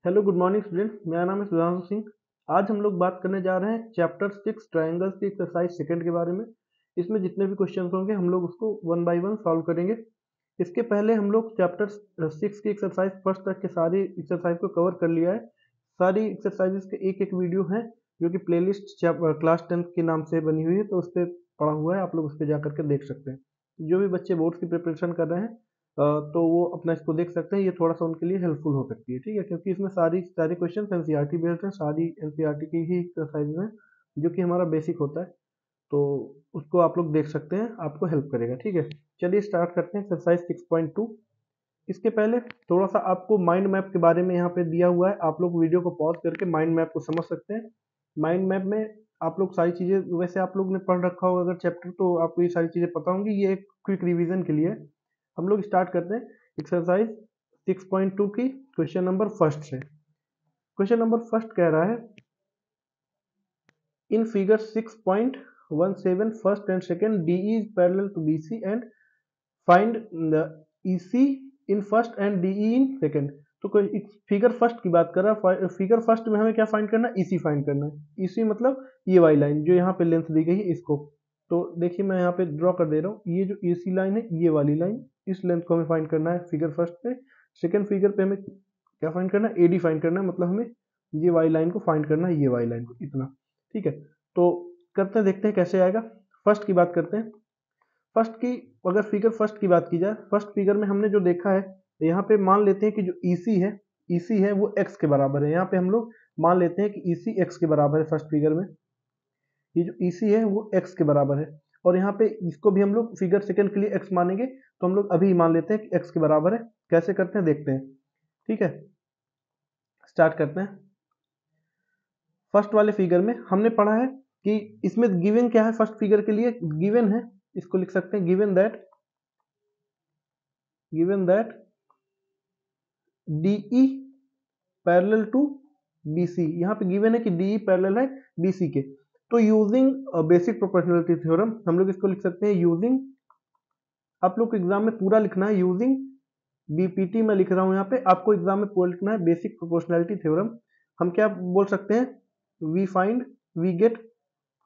Hello good morning students, मेरा नाम है सुधांशु सिंह। आज हम लोग बात करने जा रहे हैं चैप्टर 6 ट्रायंगल्स की एक्सरसाइज सेकंड के बारे में। इसमें जितने भी क्वेश्चंस होंगे हम लोग उसको वन बाय वन सॉल्व करेंगे। इसके पहले हम लोग चैप्टर 6 की एक्सरसाइज फर्स्ट तक के सारी एक्सरसाइज को कवर कर लिया है। सारी एक्सरसाइजेस के एक एक वीडियो हैं जो कि प्लेलिस्ट क्लास 10 के नाम से बनी हुई है, तो उस पर पड़ा हुआ है, आप लोग उस पर जा करके देख सकते हैं। जो भी बच्चे बोर्ड्स की प्रिपरेशन कर रहे हैं तो वो अपना इसको देख सकते हैं। ये थोड़ा सा उनके लिए हेल्पफुल हो सकती है, ठीक है, क्योंकि इसमें सारे क्वेश्चन एनसीईआरटी बेस्ड हैं, सारी एनसीईआरटी की ही एक्सरसाइज हैं जो कि हमारा बेसिक होता है। तो उसको आप लोग देख सकते हैं, आपको हेल्प करेगा, ठीक है। चलिए स्टार्ट करते हैं एक्सरसाइज 6.2। इसके पहले थोड़ा सा आपको माइंड मैप के बारे में यहाँ पे दिया हुआ है, आप लोग वीडियो को पॉज करके माइंड मैप को समझ सकते हैं। माइंड मैप में आप लोग सारी चीज़ें, वैसे आप लोग ने पढ़ रखा होगा अगर चैप्टर, तो आपको ये सारी चीज़ें पता होंगी। ये एक क्विक रिवीजन के लिए है। हम लोग स्टार्ट करते हैं एक्सरसाइज 6.2 की क्वेश्चन नंबर फर्स्ट से। क्वेश्चन नंबर फर्स्ट कह रहा है, in figure 6.17 first and second D is parallel to B C and find the E C in first and D E in second. तो कोई figure first की बात कर रहा है। फिगर फर्स्ट में हमें क्या फाइंड करना है? ईसी फाइंड करना है। ईसी मतलब ये वाली लाइन जो यहाँ पे लेंथ दी गई है इसको। तो देखिए मैं यहाँ पे ड्रॉ कर दे रहा हूँ, ये जो ईसी लाइन है ये वाली लाइन, इस लेंथ को हमें फाइंड करना है फिगर फर्स्ट पे। सेकेंड फिगर पे हमें क्या फाइंड करना है? एडी फाइंड करना है, मतलब हमें ये वाली लाइन को फाइंड करना है, ये वाली लाइन को, इतना, ठीक है। तो करते हैं, देखते हैं कैसे आएगा। फर्स्ट की बात करते हैं। फर्स्ट की, अगर फिगर फर्स्ट की बात की जाए, फर्स्ट फिगर में हमने जो देखा है, यहाँ पे मान लेते हैं कि जो ईसी है वो एक्स के बराबर है। यहाँ पे हम लोग मान लेते हैं कि ईसी एक्स के बराबर है। फर्स्ट फिगर में ये जो ईसी है वो एक्स के बराबर है, और यहाँ पे इसको भी हम लोग फिगर सेकंड के लिए एक्स मानेंगे, तो हम लोग अभी मान लेते हैं कि एक्स के बराबर है। कैसे करते हैं देखते हैं, ठीक है। स्टार्ट करते हैं। फर्स्ट वाले फिगर में हमने पढ़ा है कि इसमें गिवन क्या है? फर्स्ट फिगर के लिए गिवन है, इसको लिख सकते हैं given that DE parallel to BC। यहाँ पे गिवन है कि DE पैरेलल है BC के। तो यूजिंग बेसिक प्रोपोर्शनलिटी थ्योरम हम लोग इसको लिख सकते हैं यूजिंग, आप लोग को एग्जाम में पूरा लिखना है यूजिंग BPT मैं लिख रहा हूँ यहाँ पे, आपको एग्जाम में पूरा लिखना है बेसिक प्रोपोर्शनलिटी थ्योरम। हम क्या बोल सकते हैं? वी गेट,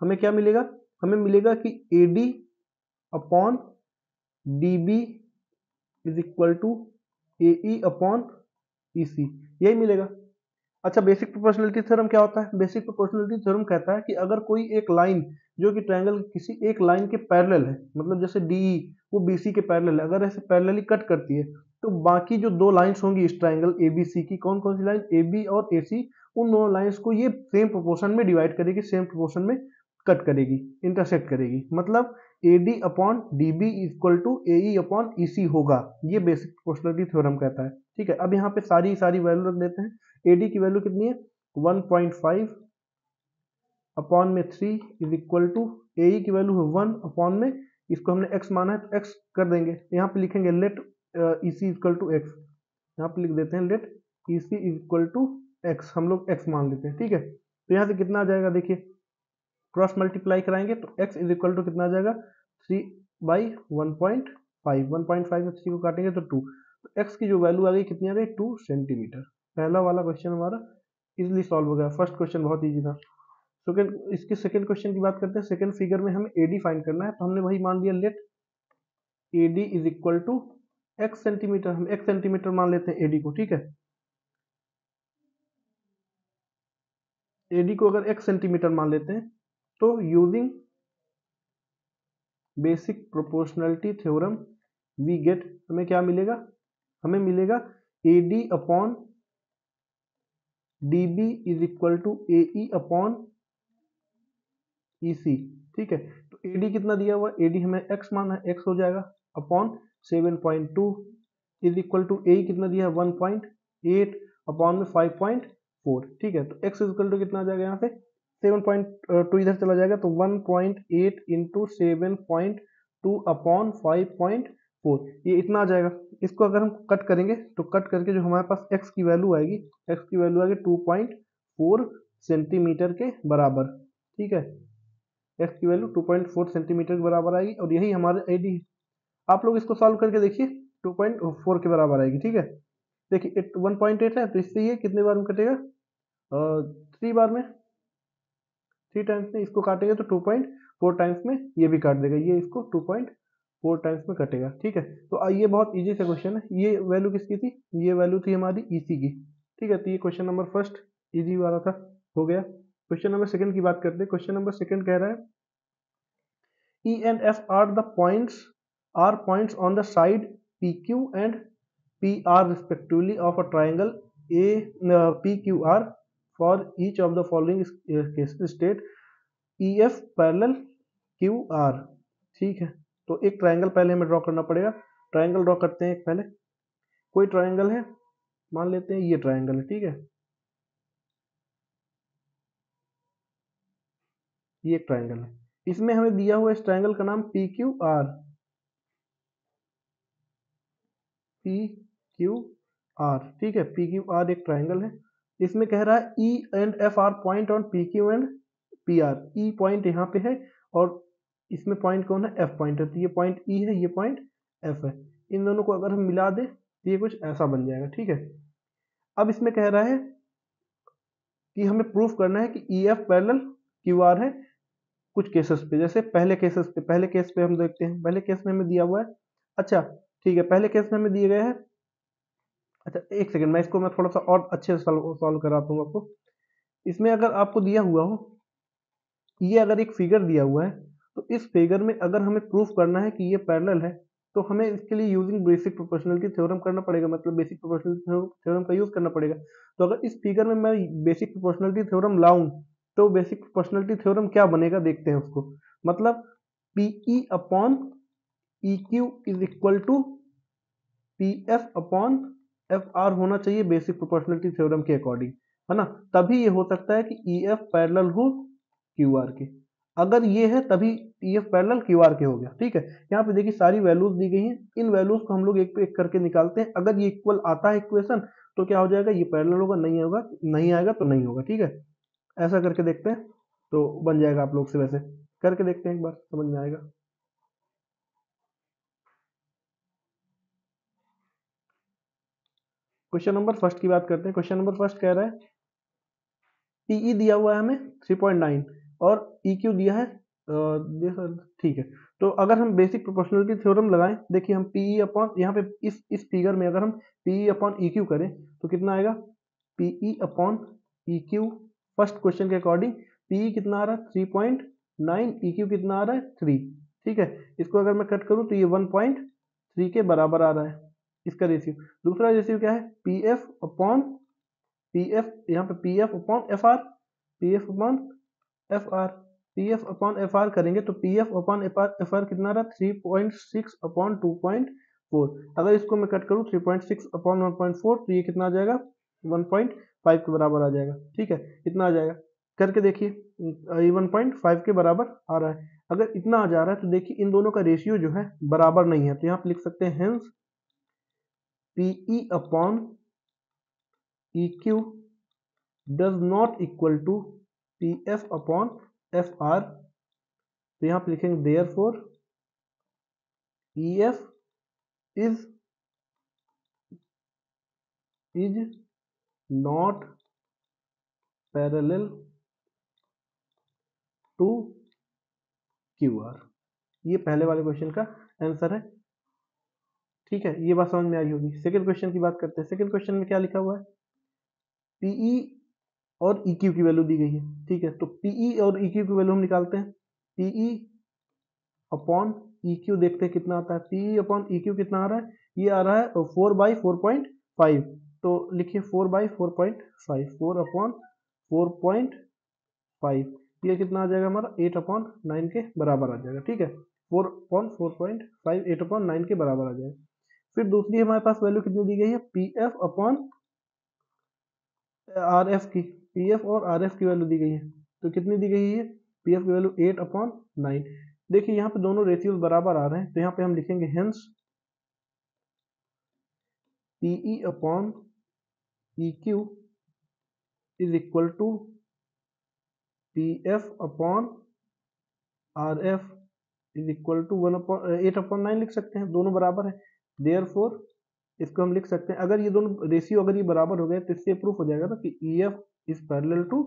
हमें क्या मिलेगा? हमें मिलेगा कि AD upon DB is equal to AE upon EC, यही मिलेगा। अच्छा, बेसिक प्रोपोर्शनलिटी थ्योरम क्या होता है? बेसिक प्रोपोर्शनलिटी थ्योरम कहता है कि अगर कोई एक लाइन जो कि ट्रायंगल किसी एक लाइन के पैरेलल है, मतलब जैसे DE वो BC के पैरेलल है, अगर ऐसे पैरेलली कट करती है, तो बाकी जो दो लाइंस होंगी इस ट्रायंगल ABC की, कौन कौन सी लाइन? AB और AC, उन दोनों लाइंस को ये सेम प्रोपोर्शन में डिवाइड करेगी, सेम प्रोपोर्शन में कट करेगी, इंटरसेक्ट करेगी। मतलब AD upon DB equal to AE upon EC होगा, ये बेसिक प्रोपोर्शनलिटी थ्योरम कहता है, ठीक है। अब यहाँ पे सारी सारी वैल्यू रख देते हैं। AD की वैल्यू कितनी है? 1.5 अपॉन में 3 इज इक्वल टू, AE की वैल्यू है 1 अपॉन में, इसको हमने x माना है तो x कर देंगे। यहाँ पे लिखेंगे let EC equal to x, यहाँ पे लिख देते हैं let EC equal to x, हम लोग x मान लेते हैं, ठीक है। तो यहाँ से कितना आ जाएगा? देखिए क्रॉस मल्टीप्लाई कराएंगे तो x इज इक्वल टू कितना आ जाएगा? 3 बाई 1.5, 1.5 में 3 को काटेंगे तो 2, तो x की जो वैल्यू आ गई कितनी आ गई? 2 सेंटीमीटर। पहला वाला क्वेश्चन हमारा इजिली सॉल्व हो गया। फर्स्ट क्वेश्चन बहुत इजी था। सेकंड, इसके सेकंड क्वेश्चन की बात करते हैं। सेकंड फिगर में हमें AD फाइंड करना है, तो हमने वही मान लिया let AD is equal to x centimetre, हम x सेंटीमीटर मान लेते हैं AD को, ठीक है। AD को अगर x सेंटीमीटर मान लेते हैं तो using basic proportionality theorem we get, हमें क्या मिलेगा? हमें मिलेगा AD upon DB is equal to AE upon EC, ठीक है। तो AD कितना दिया हुआ? AD हमें x माना है, x हो जाएगा upon 7.2 is equal to AE कितना दिया है? 1.8 अपॉन में 5.4, ठीक है। तो x इज इक्वल टू कितना आ जाएगा? यहाँ से 7.2 इधर चला जाएगा, तो 1.8 इंटू 7.2 अपॉन 5.4, ये इतना आ जाएगा। इसको अगर हम कट करेंगे तो कट करके जो हमारे पास x की वैल्यू आएगी, x की वैल्यू आएगी 2.4 सेंटीमीटर के बराबर, ठीक है। x की वैल्यू 2.4 सेंटीमीटर के बराबर आएगी, और यही हमारा AD है। आप लोग इसको सॉल्व करके देखिए, 2.4 के बराबर आएगी, ठीक है। देखिए 1.8 है, तो इससे ये कितने बार में कटेगा, 3 बार में, 3 टाइम्स में इसको काटेंगे तो 2.4 टाइम्स में ये भी काट देगा, ये इसको 2.4 टाइम्स में कटेगा। ठीक है, तो ये बहुत इजी सा क्वेश्चन है। ये वैल्यू किसकी थी, ये वैल्यू थी हमारी ईसी की। ठीक है, तो ये क्वेश्चन नंबर फर्स्ट इजी वाला था, हो गया। क्वेश्चन नंबर सेकंड की बात करते हैं। क्वेश्चन नंबर सेकंड कह रहा है E and F are points on the side PQ and PR respectively of a triangle PQR. For each of the following cases state EF parallel QR। ठीक है, तो एक ट्राइंगल पहले हमें ड्रॉ करना पड़ेगा। ट्राइंगल ड्रॉ करते हैं एक पहले, कोई ट्राइंगल है, मान लेते हैं ये ट्राइंगल है। ठीक है, ये एक ट्राइंगल है, इसमें हमें दिया हुआ इस ट्राइंगल का नाम PQR, PQR। ठीक है, PQR एक ट्राइंगल है। इसमें कह रहा है E and F R point on PQ and PR। E point यहाँ पे है और इसमें पॉइंट कौन है, F पॉइंट है, तो ये पॉइंट E है, ये पॉइंट F है। इन दोनों को अगर हम मिला दें तो ये कुछ ऐसा बन जाएगा। ठीक है, अब इसमें कह रहा है कि हमें प्रूफ करना है कि EF पैरेलल QR है कुछ केसेस पे। जैसे पहले केस पे हम देखते हैं, पहले केस में हमें दिया हुआ है, अच्छा ठीक है, पहले केस में हमें दिए गए हैं, अच्छा एक सेकंड, मैं थोड़ा सा और अच्छे से सॉल्व कराता हूँ आपको। इसमें अगर आपको दिया हुआ हो, ये अगर एक फिगर दिया हुआ है, तो इस फिगर में अगर हमें प्रूफ करना है कि ये पैरेलल है, तो हमें इसके लिए यूजिंग बेसिक प्रोपोर्शनलिटी थ्योरम करना पड़ेगा, मतलब बेसिक प्रोपोर्शनलिटी थ्योरम का यूज करना पड़ेगा। तो अगर इस फिगर में मैं बेसिक प्रोपोर्शनलिटी थ्योरम लाऊं, तो बेसिक प्रोपोर्शनलिटी थ्योरम क्या बनेगा देखते हैं उसको। मतलब PE upon E Q is equal to P F upon F R होना चाहिए बेसिक प्रोपोर्शनलिटी थ्योरम के अकॉर्डिंग, है ना। तभी ये हो सकता है कि ई एफ पैरेलल हो क्यू आर के। अगर ये है तभी E F parallel Q R के हो गया। ठीक है, यहाँ पे देखिए सारी वैल्यूज दी गई हैं, इन वैल्यूज को हम लोग एक पे एक करके निकालते हैं। अगर ये इक्वल आता है इक्वेशन तो क्या हो जाएगा, ये पैरेलल होगा, नहीं होगा, नहीं आएगा तो नहीं होगा। ठीक है, ऐसा करके देखते हैं तो बन जाएगा आप लोग से, वैसे करके देखते हैं एक बार, समझ में आएगा। क्वेश्चन नंबर फर्स्ट की बात करते हैं। क्वेश्चन नंबर फर्स्ट कह रहा है पीई दिया हुआ है हमें 3.9 और ई क्यू दिया है ठीक है। तो अगर हम बेसिक प्रोपोर्शनलिटी थ्योरम लगाएं, देखिए हम पीई अपॉन, यहाँ पे इस फिगर में अगर हम पीई अपॉन ई क्यू करें तो कितना आएगा, PE upon E Q. First question के अकॉर्डिंग पीई कितना आ रहा है 3.9, ई क्यू कितना आ रहा है 3। ठीक है, इसको अगर मैं कट करूँ तो ये 1.3 के बराबर आ रहा है इसका रेशियो। दूसरा रेशियो क्या है, P F upon P F, यहाँ पे P F upon F are, P F upon F are, P F upon F are करेंगे तो P F upon F are कितना रहा 3.6 अपॉन 2.4। अगर इसको मैं कट करूँ 3.6 अपॉन 1.4 तो ये कितना आ जाएगा 1.5 के बराबर आ जाएगा। ठीक है, इतना आ जाएगा, करके देखिए ये 1.5 के बराबर आ रहा है। अगर इतना आ जा रहा है तो देखिए इन दोनों का रेशियो जो है बराबर नहीं है, तो यहाँ पे लिख सकते हैं hence PE upon E Q does not equal to P F upon F R. तो यहाँ पे लिखेंगे therefore E F is not parallel to Q R. ये पहले वाले क्वेश्चन का आंसर है। ठीक है, ये बात समझ में आई होगी। सेकंड क्वेश्चन की बात करते हैं। सेकंड क्वेश्चन में क्या लिखा हुआ है, पीई और ई क्यू की वैल्यू दी गई है। ठीक है, तो पीई और ई क्यू की वैल्यू हम निकालते हैं। पीई अपॉन ई क्यू देखते हैं कितना आता है। पीई अपॉन ई क्यू कितना आ रहा है, ये आ रहा है 4/4.5। तो लिखिए 4/4.5, 4 अपॉन 4.5, ये कितना आ जाएगा हमारा 8/9 के बराबर आ जाएगा। ठीक है, 4/4.5 8/9 के बराबर आ जाएगा। फिर दूसरी हमारे पास वैल्यू कितनी दी गई है, P F upon R F की, पी एफ और आर एफ की वैल्यू दी गई है। तो कितनी दी गई है, पी एफ की वैल्यू 8/9। देखिए यहाँ पे दोनों रेशियोज बराबर आ रहे हैं, तो यहाँ पे हम लिखेंगे hence PE upon E Q is equal to P F upon R F is equal to 8/9 लिख सकते हैं, दोनों बराबर है। देयरफॉर इसको हम लिख सकते हैं, अगर ये दोनों रेशियो अगर ये बराबर हो गए तो इससे प्रूफ हो जाएगा ना कि E F is parallel to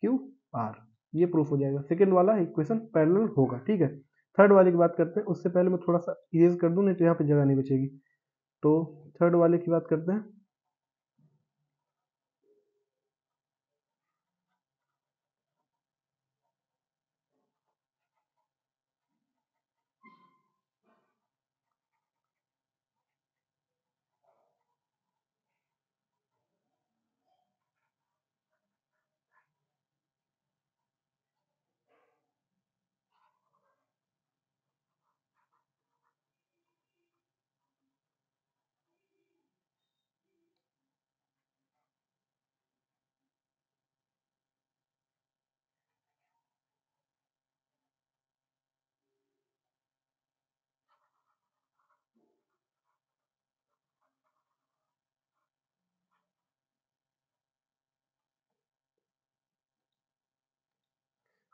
Q R, ये प्रूफ हो जाएगा। सेकेंड वाला इक्वेशन पैरेलल होगा, ठीक है। थर्ड वाले की बात करते हैं, उससे पहले मैं थोड़ा सा इरेज कर दूं, नहीं तो यहाँ पे जगह नहीं बचेगी। तो थर्ड वाले की बात करते हैं।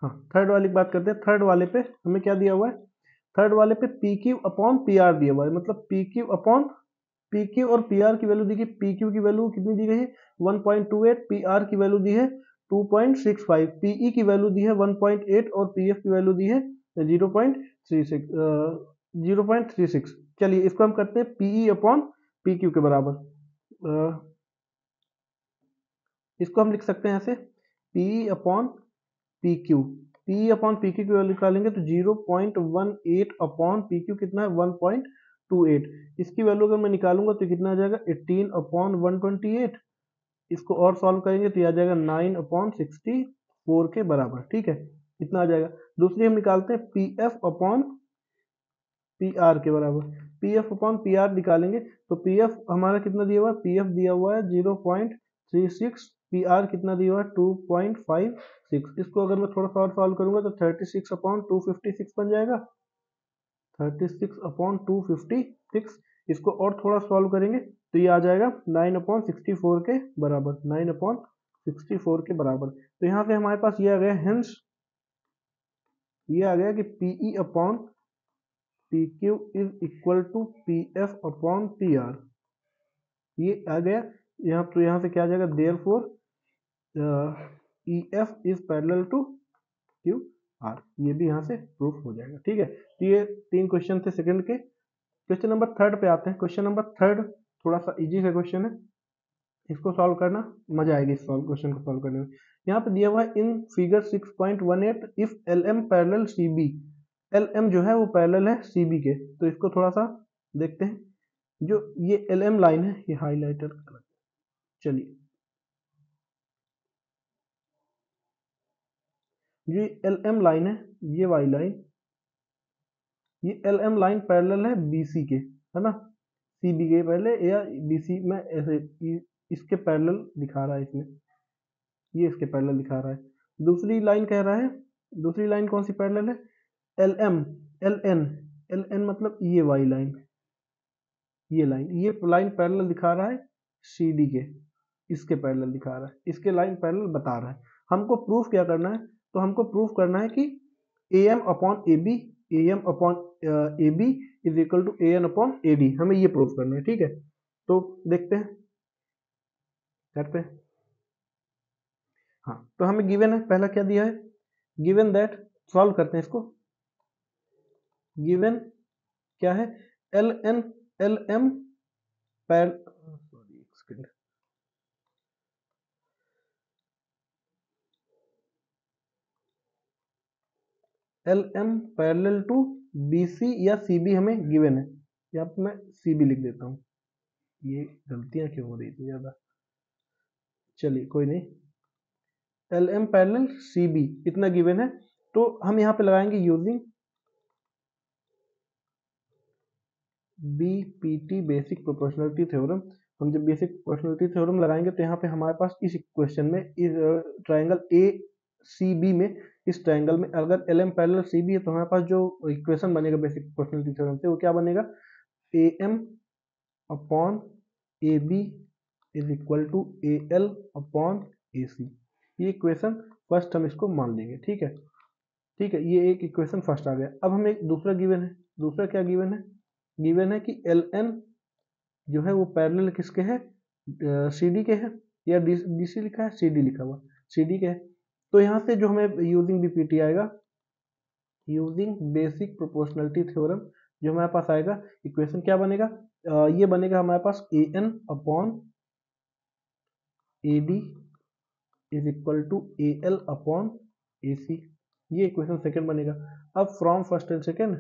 हाँ, थर्ड वाले की बात करते हैं। थर्ड वाले पे हमें क्या दिया हुआ है, थर्ड वाले पे P Q upon P are दिया हुआ है, मतलब P Q upon P Q और पी आर की वैल्यू दी गई। पी क्यू की वैल्यू कितनी दी गई है 1.28, पी आर की वैल्यू दी है 2.65, पीई की वैल्यू दी है 1.8 और पी एफ की वैल्यू दी है 0.36 0.36। चलिए इसको हम करते हैं पीई अपॉन पी क्यू के बराबर। इसको हम लिख सकते हैं ऐसे, P upon P Q, P upon P Q की वैल्यू निकालेंगे तो 0.18 अपॉन पी क्यू कितना है 1.28। इसकी वैल्यू अगर मैं निकालूंगा तो कितना आ जाएगा 18 अपॉन 128। इसको और सॉल्व करेंगे तो ये आ जाएगा 9 अपॉन 64 के बराबर, ठीक है, इतना आ जाएगा। दूसरी हम निकालते हैं P F upon P R के बराबर। P F upon P are निकालेंगे तो पी एफ हमारा कितना दिया हुआ है, पी एफ दिया हुआ है 0.36, पी आर कितना दिया हुआ है 2.56। इसको अगर मैं थोड़ा सा और सॉल्व करूंगा तो 36 अपॉन 256 बन जाएगा, 36 अपॉन 256। इसको और थोड़ा सॉल्व करेंगे तो ये आ जाएगा 9 अपॉन 64 के बराबर, 9 अपॉन 64 के बराबर। तो यहाँ से हमारे पास ये आ गया, हेंस ये आ गया कि PE upon P Q is equal to P F upon P R, ये आ गया यहाँ। तो यहाँ से क्या आ जाएगा, therefore E F is parallel to Q R, ये भी यहाँ से प्रूफ हो जाएगा, ठीक है। तो ये तीन क्वेश्चन थे सेकंड के। क्वेश्चन नंबर थर्ड पे आते हैं। क्वेश्चन नंबर थर्ड थोड़ा सा इजी सा क्वेश्चन है, इसको सॉल्व करना मजा आएगी, इस सॉल्व क्वेश्चन को सॉल्व करने में। यहाँ पे दिया हुआ है in figure 6.18 if L M parallel C B, L M जो है वो पैरेलल है सी बी के। तो इसको थोड़ा सा देखते हैं, जो ये एल एम लाइन है, ये हाईलाइटर, चलिए ये एल एम लाइन है, ये वाई लाइन, ये एल एम लाइन पैरेलल है बी सी के, है ना, सी बी के पहले या बी सी में ऐसे इसके पैरेलल दिखा रहा है इसमें, ये इसके पैरेलल दिखा रहा है। दूसरी लाइन कह रहा है, दूसरी लाइन कौन सी पैरेलल है, L M, L N, L N मतलब ये वाई लाइन, ये लाइन, ये लाइन पैरेलल दिखा रहा है सी डी के, इसके पैरेलल दिखा रहा है, इसके लाइन पैरेलल बता रहा है। हमको प्रूफ क्या करना है, तो हमको प्रूफ करना है कि A M upon A B, A M upon A B is equal to A N upon A D, हमें ये प्रूफ करना है, ठीक है। तो देखते हैं, करते हैं। हाँ, तो हमें गिवन है, पहला क्या दिया है, गिवन दैट, सॉल्व करते हैं इसको। गिवन क्या है, एल एन, एल एम पैर सॉरी एक second, L M parallel to B C या सी बी हमें गिवन है। यहाँ पे मैं सी बी लिख देता हूँ, ये गलतियां क्यों हो रही थी ज़्यादा, चलिए कोई नहीं। L M parallel C B इतना गिवन है, तो हम यहाँ पे लगाएंगे using B P T basic proportionality theorem. हम जब बेसिक प्रोपोर्शनलिटी थ्योरम लगाएंगे तो यहाँ पे हमारे पास इस इक्वेशन में, इस ट्राइंगल ए सी बी में, इस ट्राइंगल में अगर L M parallel C B है तो हमारे पास जो इक्वेशन बनेगा बेसिक प्रोपोर्शनलिटी थ्योरम से, वो क्या बनेगा, A M upon A B is equal to A L upon A C. ये इक्वेशन फर्स्ट हम इसको मान लेंगे, ठीक है, ठीक है, ये एक इक्वेशन फर्स्ट आ गया। अब हमें दूसरा गिवन है, दूसरा क्या गिवन है, गिवन है कि एल एन जो है वो पैरेलल किसके है, CD के है, या DC लिखा है, CD लिखा हुआ, CD के है। तो यहाँ से जो हमें यूजिंग BPT आएगा, यूजिंग बेसिक प्रोपोर्शनलिटी थ्योरम, जो हमारे पास आएगा इक्वेशन क्या बनेगा, ये बनेगा हमारे पास AN upon AD is equal to AL upon AC। ये इक्वेशन सेकंड बनेगा। अब फ्रॉम फर्स्ट एंड सेकंड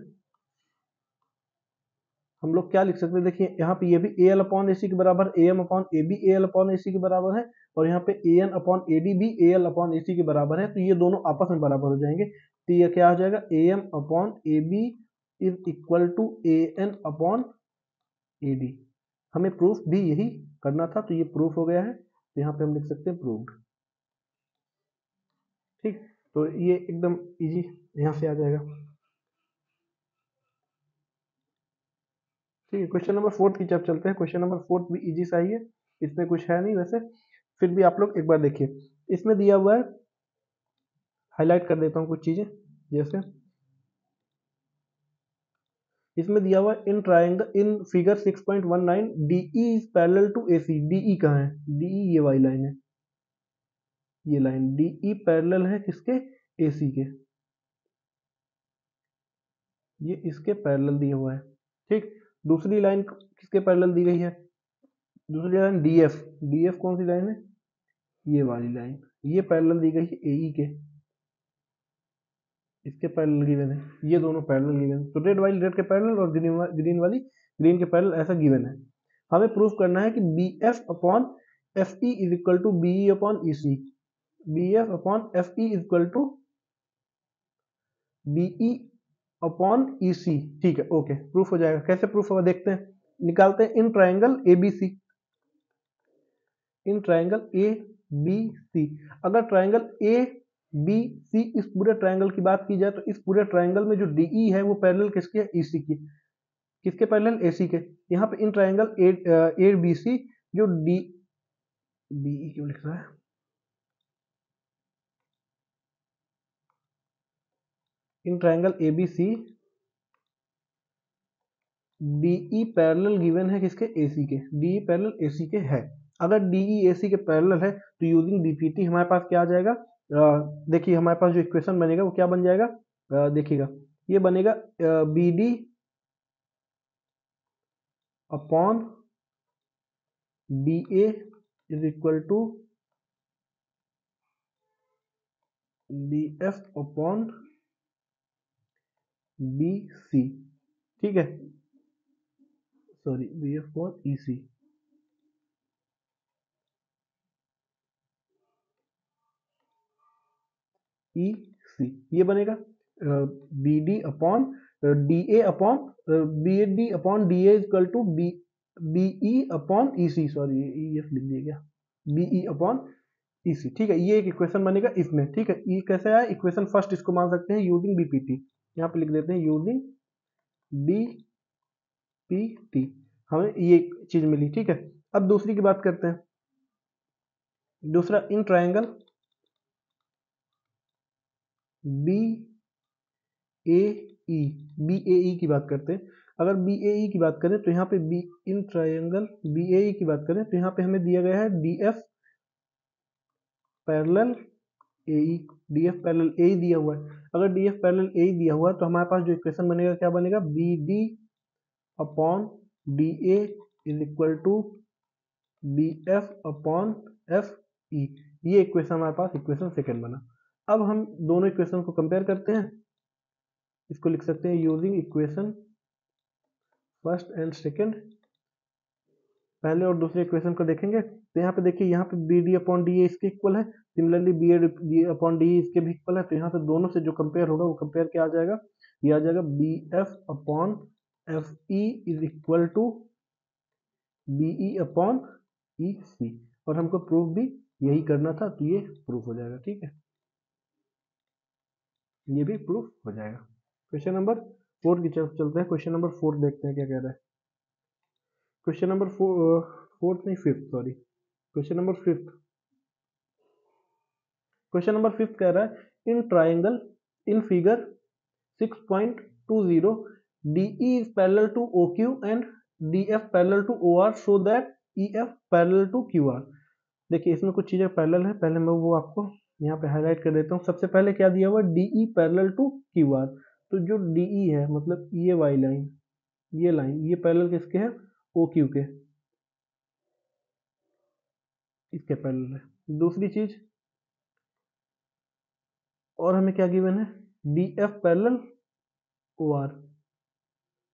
हम लोग क्या लिख सकते हैं, देखिए यहाँ पे ये भी AL अपॉन AC के बराबर, AM upon AB AL upon AC के बराबर है, और यहाँ पे AN अपॉन AD भी AL अपॉन AC के बराबर है, तो ये दोनों आपस में बराबर हो जाएंगे। तो ये क्या हो जाएगा, AM upon AB is equal to AN upon AD। हमें प्रूफ भी यही करना था, तो ये प्रूफ हो गया है, तो यहाँ पे हम लिख सकते हैं प्रूव्ड। ठीक, तो ये एकदम इजी यहाँ से आ जाएगा। ठीक है, क्वेश्चन नंबर 4 की तरफ चलते हैं। क्वेश्चन नंबर 4 भी इजी सा ही है, इसमें कुछ है नहीं वैसे, फिर भी आप लोग एक बार देखिए। इसमें दिया हुआ है, हाईलाइट कर देता हूँ कुछ चीजें, जैसे इसमें दिया हुआ है in triangle in figure 6.19 DE इज पैरेलल टू AC। DE कहाँ है, DE ये वाली लाइन है, ये लाइन DE पैरेलल है किसके, AC के, ये इसके पैरेलल दिया हुआ है। ठीक, दूसरी लाइन किसके पैरेलल दी गई है, दूसरी लाइन DF कौन सी लाइन है, ये वाली लाइन, ये पैरेलल दी गई है AE के, इसके पैरेलल गिवन है, ये दोनों पैरेलल गिवन है। तो रेड वाली रेड के पैरेलल और ग्रीन वाली ग्रीन के पैरेलल, ऐसा गिवन है। हमें प्रूफ करना है कि BF upon FE is equal to BE upon EC, BF upon FE is equal to BE upon EC। ठीक है, ओके, प्रूफ हो जाएगा। कैसे प्रूफ होगा देखते हैं, निकालते हैं। In triangle ABC, in triangle ABC, अगर ट्राइंगल ABC इस पूरे ट्राइंगल की बात की जाए, तो इस पूरे ट्राइंगल में जो DE है वो पैरेलल किसके है, EC की, किसके पैरेलल, AC के। यहाँ पे इन ट्राइंगल ABC जो BE क्यों लिख रहा है, in triangle ABC DE parallel given है किसके, AC के, DE पैरेलल AC के है। अगर DE AC के पैरेलल है तो यूजिंग BPT हमारे पास क्या आ जाएगा, देखिए हमारे पास जो इक्वेशन बनेगा वो क्या बन जाएगा, देखिएगा ये बनेगा BD upon BA is equal to BF upon BC। ठीक है, sorry, BF upon EC, EC ये बनेगा BD upon DA upon BD upon DA equal to BE upon EC, sorry EF लिख दिया गया, BE अपॉन EC। ठीक है, ये एक इक्वेशन बनेगा इसमें। ठीक है, ये कैसे आया, इक्वेशन फर्स्ट इसको मान सकते हैं यूजिंग BPT, यहाँ पे लिख देते हैं यूजिंग BPT, हमें ये चीज मिली। ठीक है, अब दूसरी की बात करते हैं। दूसरा इन ट्राइंगल BAE की बात करते हैं। अगर BAE की बात करें तो यहाँ पे इन ट्राइंगल BAE की बात करें तो यहाँ पे हमें दिया गया है DF parallel AE, DF parallel AE दिया हुआ है। अगर DF पैरेलल AE दिया हुआ है तो हमारे पास जो इक्वेशन बनेगा क्या बनेगा, BD upon DA is equal to BF upon FE। ये इक्वेशन हमारे पास इक्वेशन सेकंड बना। अब हम दोनों इक्वेशन को कंपेयर करते हैं, इसको लिख सकते हैं using equation first and second. पहले और दूसरे इक्वेशन को देखेंगे तो यहाँ पे देखिए, यहाँ पे BD अपॉन DA इसके इक्वल है, सिमिलरली BA अपॉन DE इसके भी इक्वल है। तो यहाँ से दोनों से जो कंपेयर होगा वो कंपेयर क्या आ जाएगा, ये आ जाएगा BF upon FE is equal to BE upon EC, और हमको प्रूफ भी यही करना था, तो ये प्रूफ हो जाएगा। ठीक है, ये भी प्रूफ हो जाएगा। क्वेश्चन नंबर 4 की तरफ चलते हैं। क्वेश्चन नंबर 4 देखते हैं क्या कह रहा है। क्वेश्चन नंबर 4 नहीं, 5th, sorry, question number 5th। Question number 5th कह रहा है in triangle in figure 6.20 DE is parallel to OQ and D F parallel to O R so that E F parallel to Q R. देखिए इसमें कुछ चीज़ें parallel है, पहले मैं वो आपको यहाँ पे हाईलाइट कर देता हूँ। सबसे पहले क्या दिया हुआ है, D E parallel to Q R. तो जो डी ई है मतलब ये वाई लाइन, ये लाइन, ये पैरेलल किसके है, ओ क्यू के, इसके पैरेलल है। दूसरी चीज और हमें क्या गिवन है, D F parallel O R.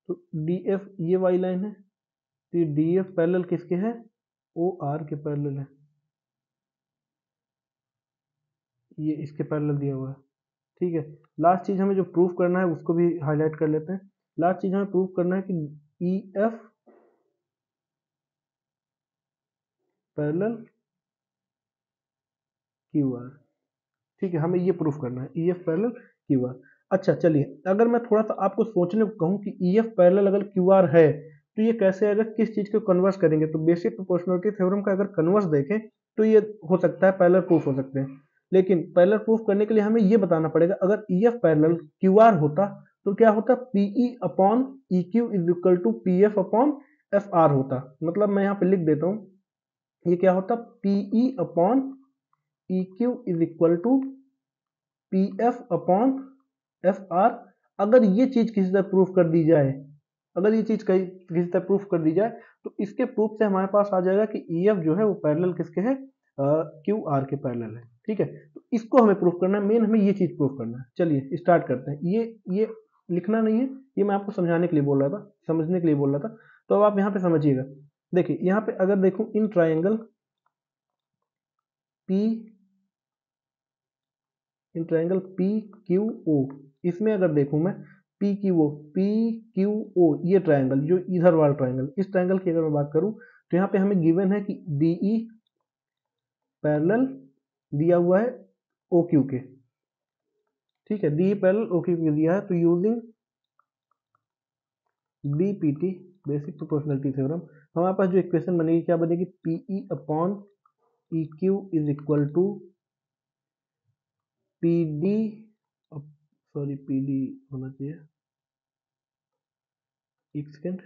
तो डी एफ ये वाई लाइन है, तो ये डी एफ पैरेलल किसके है, ओ आर के पैरेलल है, ये इसके पैरेलल दिया हुआ है। ठीक है, लास्ट चीज हमें जो प्रूफ करना है उसको भी हाईलाइट कर लेते हैं। लास्ट चीज हमें प्रूफ करना है कि E F parallel Q are. ठीक है, हमें ये प्रूफ करना है, ई एफ पैरेलल क्यू आर। अच्छा चलिए, अगर मैं थोड़ा सा आपको सोचने को कहूँ कि ई एफ पैरेलल अगर क्यू आर है तो ये कैसे आएगा, किस चीज को कन्वर्स करेंगे, तो बेसिक प्रोपोर्शनलिटी थ्योरम का अगर कन्वर्स देखें तो ये हो सकता है पैरेलल प्रूफ हो सकते हैं। लेकिन पैरेलल प्रूफ करने के लिए हमें ये बताना पड़ेगा, अगर E F parallel Q R होता तो क्या होता, P E upon E Q is equal to P F upon F R होता। मतलब मैं यहाँ पे लिख देता हूँ, ये क्या होता, P E upon E Q is equal to P F upon F R. अगर ये चीज किसी तरह प्रूफ कर दी जाए, अगर ये चीज किसी तरह प्रूफ कर दी जाए तो इसके प्रूफ से हमारे पास आ जाएगा कि ई एफ जो है वो पैरेलल किसके है, क्यू आर के पैरेलल है। ठीक है, तो इसको हमें प्रूफ करना है, मेन हमें ये चीज प्रूफ करना है। चलिए स्टार्ट करते हैं। ये लिखना नहीं है, ये मैं आपको समझाने के लिए बोल रहा था, समझने के लिए बोल रहा था। तो अब आप यहाँ पे समझिएगा। देखिए यहाँ पे अगर देखूं, in triangle P, in triangle P Q O, इसमें अगर देखूं मैं पी क्यू ओ, ये ट्राइंगल जो इधर वाला ट्राइंगल, इस ट्राइंगल की अगर मैं बात करूं तो यहाँ पे हमें गिवन है कि डी ई पैरेलल दिया हुआ है ओ क्यू के। ठीक है, D E parallel O Q के दिया है। तो using B P T basic proportionality theorem, हमारे पास जो इक्वेशन बनेगी क्या बनेगी, P E upon E Q is equal to P D, sorry P D होना चाहिए, एक सेकेंड,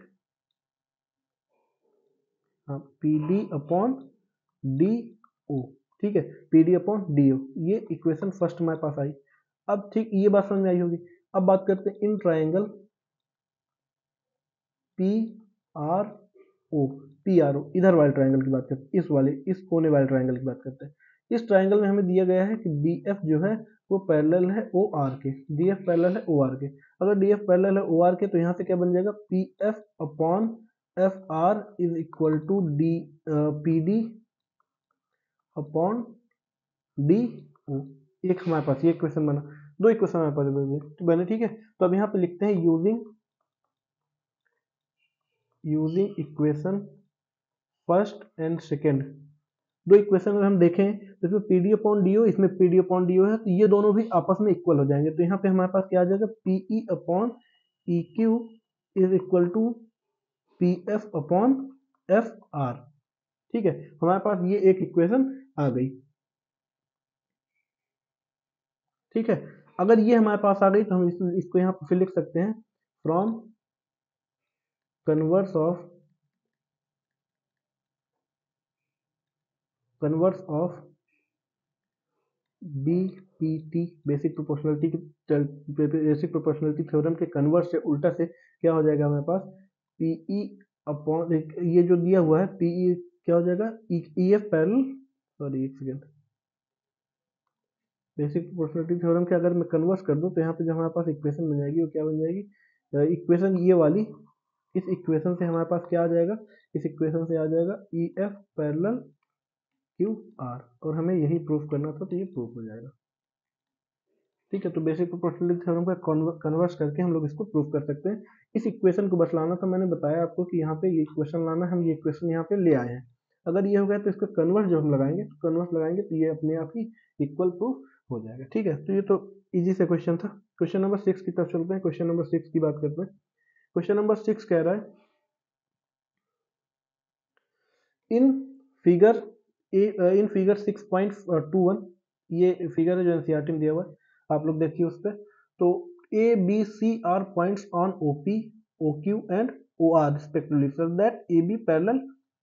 हाँ P D upon D O. ठीक है, P D upon D O, ये इक्वेशन फर्स्ट हमारे पास आई। अब ठीक ये बात समझ में आई होगी। अब बात करते हैं in triangle P R O, P R O, इधर वाले ट्राइंगल की बात करते हैं, इस वाले, इस कोने वाले ट्राइंगल की बात करते हैं। इस ट्राइंगल में हमें दिया गया है कि डी एफ जो है वो पैरेलल है ओ आर के, डी एफ पैरेलल है ओ आर के। अगर डी एफ पैरेलल है ओ आर के तो यहाँ से क्या बन जाएगा, P F upon F R is equal to D P D upon D O. एक हमारे पास ये इक्वेशन बना, दो इक्वेशन हमारे पास बने। ठीक है, तो अब यहाँ पे लिखते हैं using equation first and second. दो इक्वेशन अगर हम देखें तो इसमें P D upon D O, इसमें P D upon D O है, तो ये दोनों भी आपस में इक्वल हो जाएंगे। तो यहाँ पे हमारे पास क्या आ जाएगा, P E upon E Q is equal to P F upon F R. ठीक है, हमारे पास ये एक इक्वेशन आ गई। ठीक है, अगर ये हमारे पास आ गई तो हम इसको यहाँ पे फिर लिख सकते हैं, from converse of BPT basic proportionality theorem के कन्वर्स से उल्टा से क्या हो जाएगा हमारे पास, पीई अपॉन, ये जो दिया हुआ है पीई क्या हो जाएगा, ई एफ पैरेलल, सॉरी एक सेकेंड, बेसिक प्रोपोर्शनलिटी थ्योरम के अगर मैं कन्वर्स कर दूं तो यहाँ पे जो हमारे पास इक्वेशन बन जाएगी वो क्या बन जाएगी, इक्वेशन ये वाली, इस इक्वेशन से हमारे पास क्या आ जाएगा, इस इक्वेशन से आ जाएगा ई एफ पैरेलल क्यू आर, और हमें यही प्रूफ करना था तो ये प्रूफ हो जाएगा। ठीक है, तो बेसिक प्रोपोर्शनलिटी थ्योरम का कन्वर्स करके हम लोग इसको प्रूफ कर सकते हैं। इस इक्वेशन को बस लाना था, मैंने बताया आपको कि यहाँ पे ये इक्वेशन लाना, हम ये इक्वेशन यहाँ पे ले आए हैं। अगर ये हो गया तो इसका कन्वर्स जब हम लगाएंगे तो ये अपने आप ही इक्वल प्रूफ हो जाएगा। ठीक है, तो ये तो इजी से क्वेश्चन था। क्वेश्चन नंबर 6 की तरफ चलते हैं। क्वेश्चन नंबर 6 की बात करते हैं। क्वेश्चन नंबर 6 कह रहा है, इन फिगर इन फिगर 6.21, ये फिगर है जो एनसीईआरटी में दिया हुआ है, आप लोग देखिए उस पर। तो A B C are points on O P, O Q and O R respectively so that A B parallel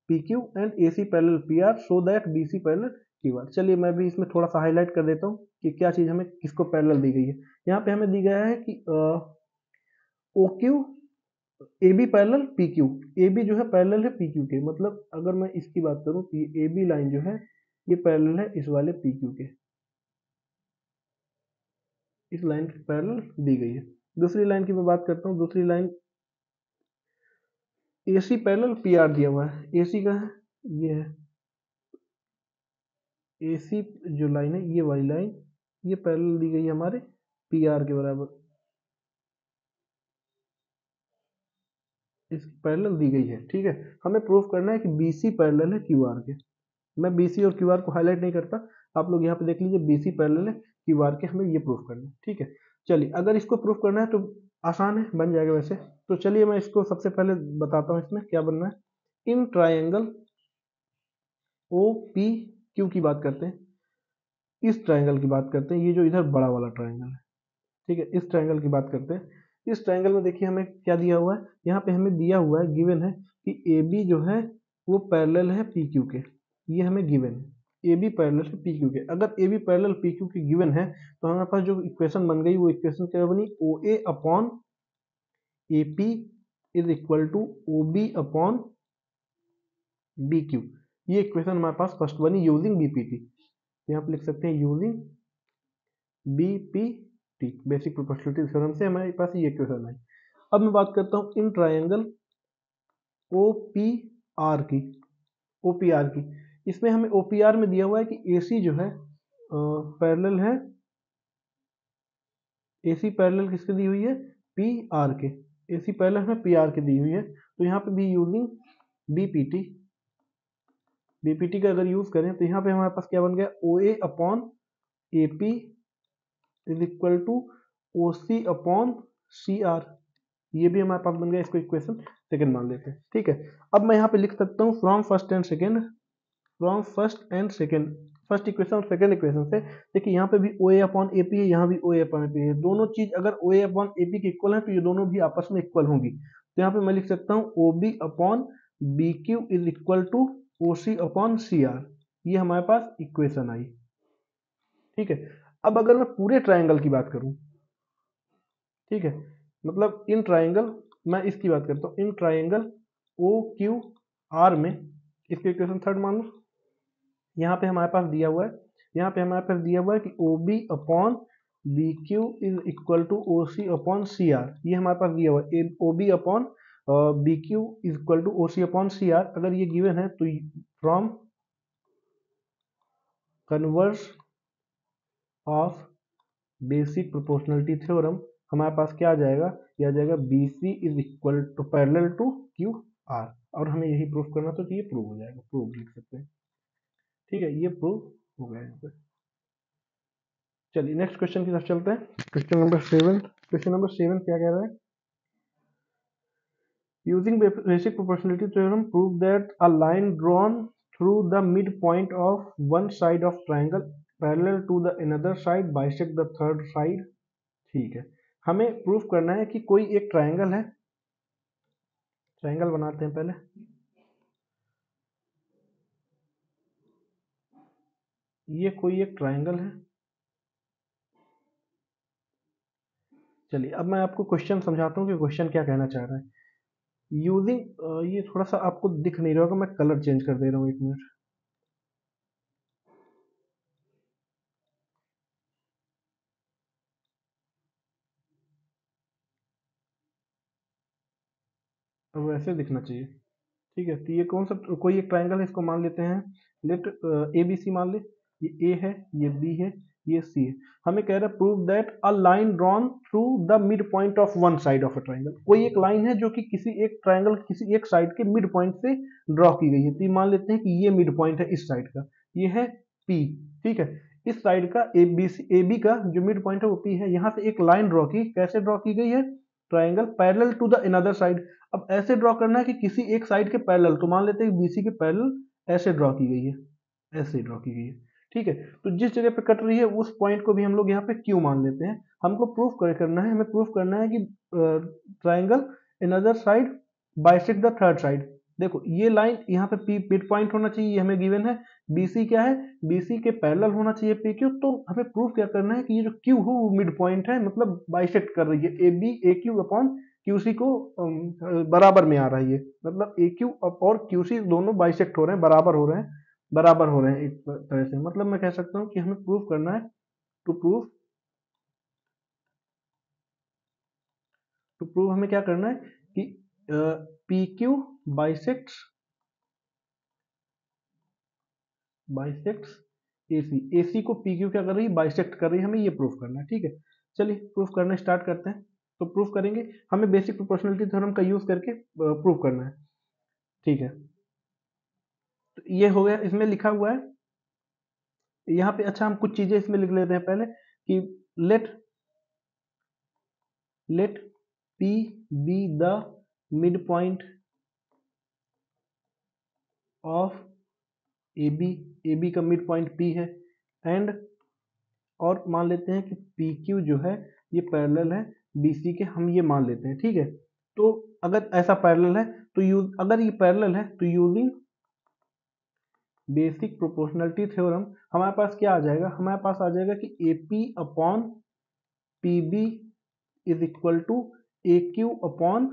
P Q and A C parallel P R so that B C parallel Q R. चलिए मैं भी इसमें थोड़ा सा highlight कर देता हूँ कि क्या चीज़ हमें किसको पैरेलल दी गई है। यहाँ पे हमें दी गया है कि O Q A B parallel P Q, A B जो है पैरेलल है पी क्यू के, मतलब अगर मैं इसकी बात करूँ तो ये ए बी लाइन जो है ये पैरेलल है इस वाले पी क्यू के, इस लाइन की पैरेलल दी गई है। दूसरी लाइन की मैं बात करता हूँ, दूसरी line A C parallel P are दिया हुआ है, ए सी का है ये है ए सी जो लाइन है ये वाली लाइन, ये पैरेलल दी गई है हमारे पी आर के बराबर, इसकी पैरेलल दी गई है। ठीक है, हमें प्रूफ करना है कि बी सी पैरेलल है क्यू आर के। मैं बी सी और क्यू आर को हाईलाइट नहीं करता, आप लोग यहाँ पे देख लीजिए बी सी पैरेलल है क्यू आर के, हमें ये प्रूफ करना है। ठीक है, चलिए अगर इसको प्रूफ करना है तो आसान है, बन जाएगा वैसे। तो चलिए मैं इसको सबसे पहले बताता हूँ इसमें क्या बनना है। In triangle O P Q की बात करते हैं, इस ट्राइंगल की बात करते हैं, ये जो इधर बड़ा वाला ट्राइंगल है, ठीक है, इस ट्राइंगल की बात करते हैं। इस ट्राइंगल में देखिए हमें क्या दिया हुआ है, यहाँ पे हमें दिया हुआ है, गिवन है कि ए बी जो है वो पैरेलल है पी क्यू के, ये हमें गिवन है, ए बी पैरेलल है पी क्यू के। अगर A B parallel P Q के गिवन है तो हमारे पास जो इक्वेशन बन गई वो इक्वेशन क्या बनी, O A upon A P is equal to O B upon B Q. ये इक्वेशन हमारे पास फर्स्ट बनी यूजिंग बी पी टी, यहाँ पे लिख सकते हैं using B P T, basic proportionality theorem से हमारे पास ये इक्वेशन आई। अब मैं बात करता हूँ in triangle O P R की, ओ पी आर की, इसमें हमें ओ पी आर में दिया हुआ है कि ए सी जो है पैरेलल है, ए सी पैरेलल किसके दी हुई है, पी आर के, ए सी पैरेलल हमें पी आर के दी हुई है। तो यहाँ पे भी using B P T, B P T का अगर यूज करें तो यहाँ पे हमारे पास क्या बन गया, O A upon A P is equal to O C upon C R, ये भी हमारे पास बन गया, इसको इक्वेशन सेकंड मान लेते हैं। ठीक है, अब मैं यहाँ पे लिख सकता हूँ from first and second, from first and second, first equation और सेकंड इक्वेशन से। देखिए यहाँ पे भी ओ ए अपॉन ए पी है, यहाँ भी ओ ए अपॉन ए पी है, दोनों चीज अगर ओ ए अपॉन ए पी के इक्वल है तो ये दोनों भी आपस में इक्वल होंगी। तो यहाँ पे मैं लिख सकता हूँ O B upon B Q is equal to O C upon C R, ये हमारे पास इक्वेशन आई। ठीक है, अब अगर मैं पूरे ट्राइंगल की बात करूं, ठीक है, मतलब इन ट्राइंगल, मैं इसकी बात करता हूँ, in triangle O Q R में इसके इक्वेशन थर्ड मान लो, यहाँ पे हमारे पास दिया हुआ है, यहाँ पे हमारे पास दिया हुआ है कि O B upon B Q is equal to O C upon C R, ये हमारे पास दिया हुआ है, O B upon B Q is equal to O C upon C R. अगर ये गिवन है तो from converse of basic proportionality theorem हमारे पास क्या आ जाएगा, ये आ जाएगा B C is equal to parallel to Q R, और हमें यही प्रूफ करना तो ये प्रूव हो जाएगा, प्रूव लिख सकते हैं। ठीक है, ये प्रूव हो गया यहाँ पे। चलिए नेक्स्ट क्वेश्चन की तरफ चलते हैं, क्वेश्चन नंबर 7। क्वेश्चन नंबर 7 क्या कह रहा है, using basic proportionality theorem prove that a line drawn through the mid point of one side of triangle parallel to the another side bisect the third side. ठीक है, हमें proof करना है कि कोई एक ट्राइंगल है, ट्राइंगल बनाते हैं पहले, ये कोई एक ट्राइंगल है। चलिए अब मैं आपको क्वेश्चन समझाता हूँ कि क्वेश्चन क्या कहना चाह रहा है। यूजिंग ये थोड़ा सा आपको दिख नहीं रहा होगा, मैं कलर चेंज कर दे रहा हूँ, एक मिनट। अब वैसे दिखना चाहिए। ठीक है, तो ये कौन सा, कोई एक ट्राइंगल है, इसको मान लेते हैं, लेट ए बी सी मान ले, ये ए है, ये बी है, ये सी है। हमें कह रहा है prove that a line drawn through the mid point of one side of a triangle, कोई एक लाइन है जो कि किसी एक ट्राइंगल किसी एक साइड के मिड पॉइंट से ड्रॉ की गई है। तो ये मान लेते हैं कि ये मिड पॉइंट है इस साइड का, ये है पी। ठीक है, इस साइड का ए बी का जो मिड पॉइंट है वो पी है। यहाँ से एक लाइन ड्रॉ की, कैसे ड्रॉ की गई है, triangle parallel to the another side. अब ऐसे ड्रॉ करना है कि किसी एक साइड के पैरेलल, तो मान लेते हैं बीसी के पैरेलल ऐसे ड्रॉ की गई है, ऐसे ड्रॉ की गई है। ठीक है, तो जिस जगह पे कट रही है उस पॉइंट को भी हम लोग यहाँ पे क्यू मान लेते हैं। हमको प्रूफ करना है, हमें प्रूफ करना है कि triangle another side bisect the third side. देखो ये लाइन यहाँ पे पी मिड पॉइंट होना चाहिए, ये हमें गिवन है। बीसी क्या है, बीसी के पैरेलल होना चाहिए पी क्यू। तो हमें प्रूफ क्या करना है कि ये जो क्यू हो वो मिड पॉइंट है, मतलब बाइसेक्ट कर रही है A B A Q upon QC को बराबर में आ रहा है ये, मतलब ए क्यू और क्यूसी दोनों बाइसेक्ट हो रहे हैं, बराबर हो रहे हैं, बराबर हो रहे हैं एक तरह से। मतलब मैं कह सकता हूँ कि हमें प्रूफ करना है, टू प्रूव हमें क्या करना है कि P Q bisects AC, AC को पी क्यू क्या कर रही है, बाइसेक्ट कर रही है, हमें ये प्रूफ करना है। ठीक है, चलिए प्रूफ करना स्टार्ट करते हैं। तो प्रूफ करेंगे, हमें बेसिक प्रोपोर्शनलिटी थ्योरम का यूज करके प्रूफ करना है। ठीक है, तो ये हो गया, इसमें लिखा हुआ है यहाँ पे। अच्छा, हम कुछ चीजें इसमें लिख लेते हैं पहले कि let P be the mid point of A B का मिड पॉइंट पी है, एंड और मान लेते हैं कि पी क्यू जो है ये पैरेलल है बी सी के, हम ये मान लेते हैं। ठीक है, तो अगर ऐसा पैरेलल है तो अगर ये पैरेलल है तो यूजिंग बेसिक प्रोपोर्शनलिटी थ्योरम हमारे पास क्या आ जाएगा, हमारे पास आ जाएगा कि A P upon P B is equal to A Q upon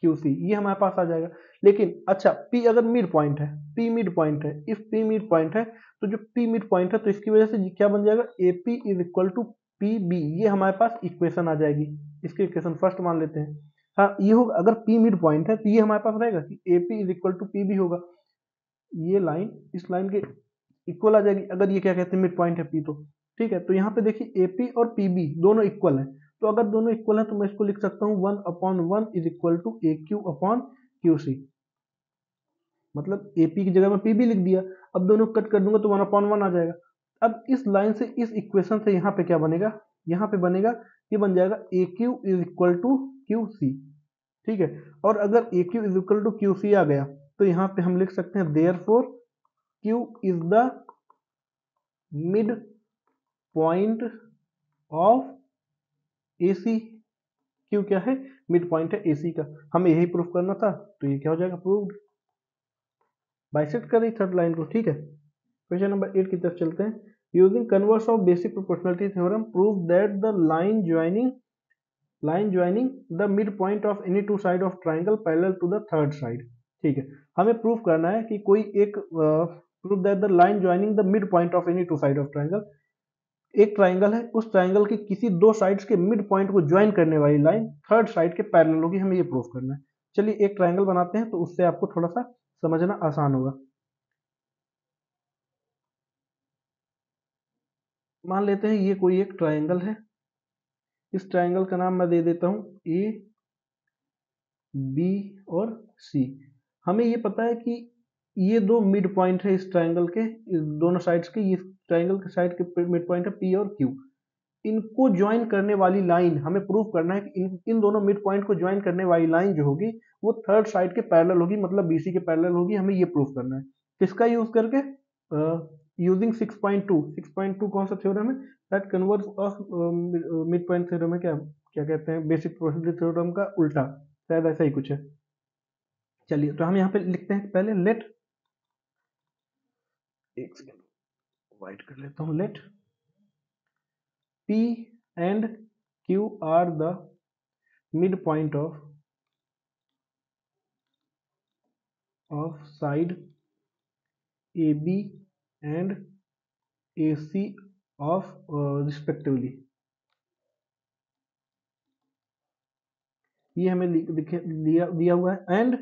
Q C, ये हमारे पास आ जाएगा। लेकिन अच्छा, P अगर मिड पॉइंट है, P मिड पॉइंट है, इफ P मिड पॉइंट है तो जो P मिड पॉइंट है तो इसकी वजह से क्या बन जाएगा, AP is equal to P B, ये हमारे पास इक्वेशन आ जाएगी। इसकी इक्वेशन फर्स्ट मान लेते हैं। हाँ, ये होगा अगर P मिड पॉइंट है तो ये हमारे पास रहेगा कि AP is equal to P B होगा। ये लाइन इस लाइन के इक्वल आ जाएगी अगर ये क्या कहते हैं मिड पॉइंट है P तो। ठीक है, तो यहाँ पे देखिए AP और PB दोनों इक्वल हैं, तो अगर दोनों इक्वल हैं तो मैं इसको लिख सकता हूँ 1/1 is equal to A Q upon Q C, मतलब AP की जगह में PB लिख दिया। अब दोनों कट कर दूंगा तो 1/1 आ जाएगा। अब इस लाइन से, इस इक्वेशन से यहाँ पे क्या बनेगा, यहाँ पे बनेगा, ये बन जाएगा A Q is equal to Q C. ठीक है, और अगर A Q is equal to Q C आ गया तो यहाँ पे हम लिख सकते हैं therefore Q is the mid point of AC। Q क्या है, मिड पॉइंट है AC का, हमें यही प्रूफ करना था, तो ये क्या हो जाएगा, प्रूव्ड। बाइसेक्ट कर रही थर्ड लाइन को। ठीक है, क्वेश्चन नंबर 8 की तरफ चलते हैं। Using converse of basic proportionality theorem prove that the line joining the mid point of any two side of triangle parallel to the third side. ठीक है, हमें प्रूफ करना है कि कोई एक prove that the line joining the mid point of any two side of triangle, एक triangle है, उस ट्राइंगल के किसी दो साइड्स के मिड पॉइंट को ज्वाइन करने वाली लाइन थर्ड साइड के पैरेलल होगी, हमें ये प्रूफ करना है। चलिए एक ट्राइंगल बनाते हैं तो उससे आपको थोड़ा सा समझना आसान होगा। मान लेते हैं ये कोई एक ट्राइंगल है, इस ट्राइंगल का नाम मैं दे देता हूँ ए बी और सी। हमें ये पता है कि ये दो मिड पॉइंट है इस ट्राइंगल के, इस दोनों साइड्स के, ये ट्राइंगल के साइड के मिड पॉइंट है पी और क्यू। इनको ज्वाइन करने वाली लाइन हमें प्रूव करना है कि इन दोनों मिड पॉइंट को ज्वाइन करने वाली लाइन जो होगी वो थर्ड साइड के पैरेलल होगी, मतलब बीसी के पैरेलल होगी। हमें ये प्रूव करना है किसका यूज करके, यूजिंग 6.2 कौन सा थ्योरम है, that converse of mid point theorem है, क्या क्या कहते हैं, बेसिक प्रोबेबिलिटी थ्योरम का उल्टा, शायद ऐसा ही कुछ है। चलिए तो हम यहाँ पे लिखते हैं पहले लेट, एक सेकेंड वाइट कर लेता हूँ, late P and Q are the midpoint of side AB and AC of respectively। ये हमें दिया हुआ है, and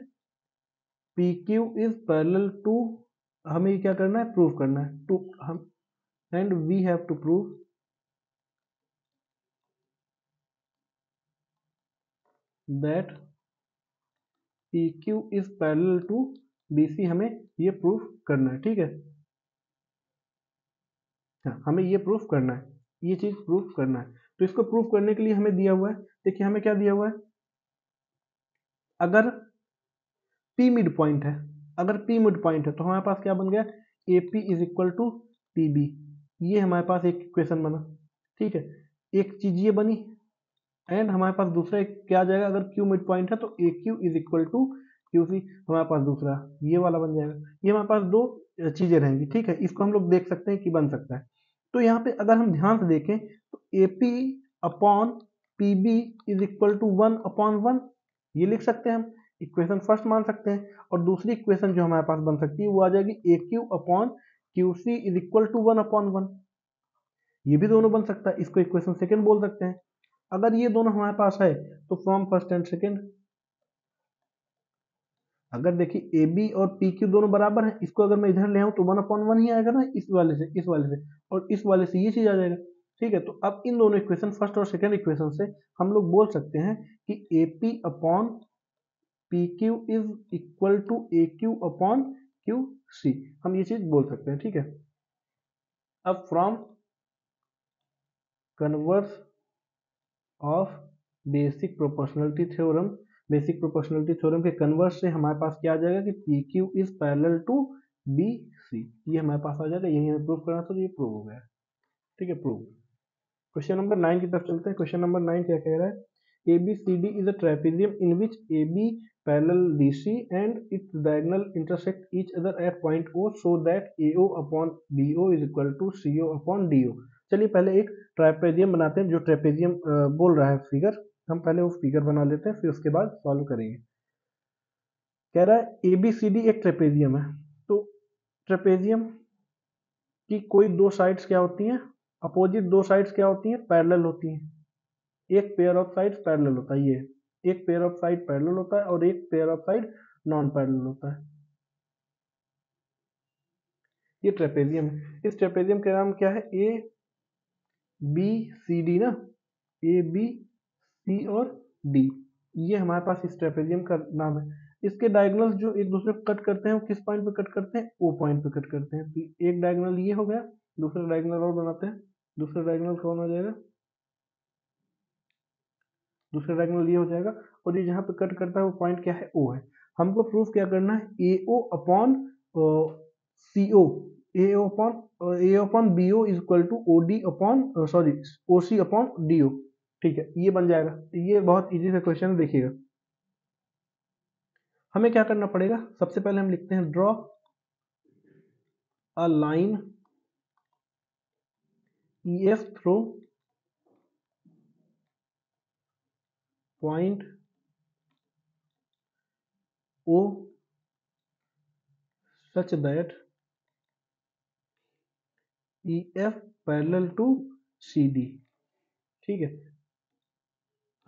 PQ is parallel to, हमें क्या करना है, प्रूव करना है, टू हम, and we have to prove that PQ is parallel to BC, हमें ये प्रूफ करना है। ठीक है, हाँ, हमें ये प्रूफ करना है, ये चीज प्रूफ करना है। तो इसको प्रूफ करने के लिए हमें दिया हुआ है, देखिए हमें क्या दिया हुआ है, अगर P मिड पॉइंट है, अगर P मिड पॉइंट है तो हमारे पास क्या बन गया, AP is equal to PB, ये हमारे पास एक इक्वेशन बना। ठीक है, एक चीज ये बनी, एंड हमारे पास दूसरा एक क्या आ जाएगा, अगर Q मिड पॉइंट है तो AQ is equal to QC हमारे पास दूसरा ये वाला बन जाएगा। ये हमारे पास दो चीजें रहेंगी, ठीक है। इसको हम लोग देख सकते हैं कि बन सकता है। तो यहाँ पे अगर हम ध्यान से देखें तो AP upon PB is equal to 1/1 ये लिख सकते हैं हम, इक्वेशन फर्स्ट मान सकते हैं। और दूसरी इक्वेशन जो हमारे पास बन सकती है वो आ जाएगी AQ upon QC is equal to 1/1। ये भी दोनों बन सकता है, इसको इक्वेशन सेकंड बोल सकते हैं। अगर ये दोनों हमारे पास है तो फ्रॉम फर्स्ट एंड सेकंड, अगर देखिए AB और PQ दोनों बराबर हैं, इसको अगर मैं इधर ले आऊं तो 1/1 ही आएगा ना, इस वाले से इस वाले से, और इस वाले से ये चीज आ जाएगा, ठीक है। तो अब इन दोनों इक्वेशन फर्स्ट और सेकंड इक्वेशन से हम लोग बोल सकते हैं कि AP upon PQ is equal to AQ upon QC, हम ये चीज बोल सकते हैं, ठीक है। अब from converse of basic proportionality theorem, basic proportionality theorem के कन्वर्स से हमारे पास क्या आ जाएगा कि PQ is parallel to BC, ये हमारे पास आ जाएगा। यही हमें प्रूव करना था, तो ये प्रूव हो गया, ठीक है, प्रूव। क्वेश्चन नंबर 9 की तरफ चलते हैं। क्वेश्चन नंबर 9 क्या कह रहा है, ABCD is a trapezium in which AB parallel DC and its diagonal intersect each other at point O so that AO upon BO is equal to CO upon DO। चलिए पहले एक trapezium बनाते हैं, जो ट्रेपेजियम बोल रहा है figure, हम पहले वो फिगर बना लेते हैं, फिर उसके बाद सॉल्व करेंगे। कह रहा है ABCD एक ट्रेपेजियम है, तो ट्रेपेजियम की कोई दो साइड्स क्या होती हैं, अपोजिट दो साइड्स क्या होती हैं, पैरेलल होती हैं। एक पेयर ऑफ साइड्स पैरेलल होता है, ये एक पेयर ऑफ साइड पैरेलल होता है और एक pair of side non parallel होता है। ये ट्रेपेजियम है। इस ट्रेपेजियम का नाम क्या है, ABCD ना, ABC और D, ये हमारे पास इस ट्रेपेजियम का नाम है। इसके डायगोनल्स जो एक दूसरे को कट करते हैं वो किस पॉइंट पे कट करते हैं, O पॉइंट पे कट करते हैं। तो एक डायगोनल ये हो गया, दूसरा डायगोनल और बनाते हैं। दूसरा डायगोनल कौन हो जाएगा, दूसरा डायगोनल ये हो जाएगा, और ये जहाँ पे कट करता है वो पॉइंट क्या है, O है। हमको प्रूफ क्या करना है, AO upon CO, AO upon BO is equal to OD upon sorry OC upon DO, ठीक है, ये बन जाएगा। ये बहुत इजी सा क्वेश्चन है, देखिएगा। हमें क्या करना पड़ेगा, सबसे पहले हम लिखते हैं draw a line EF through point O such that EF parallel to CD, ठीक है।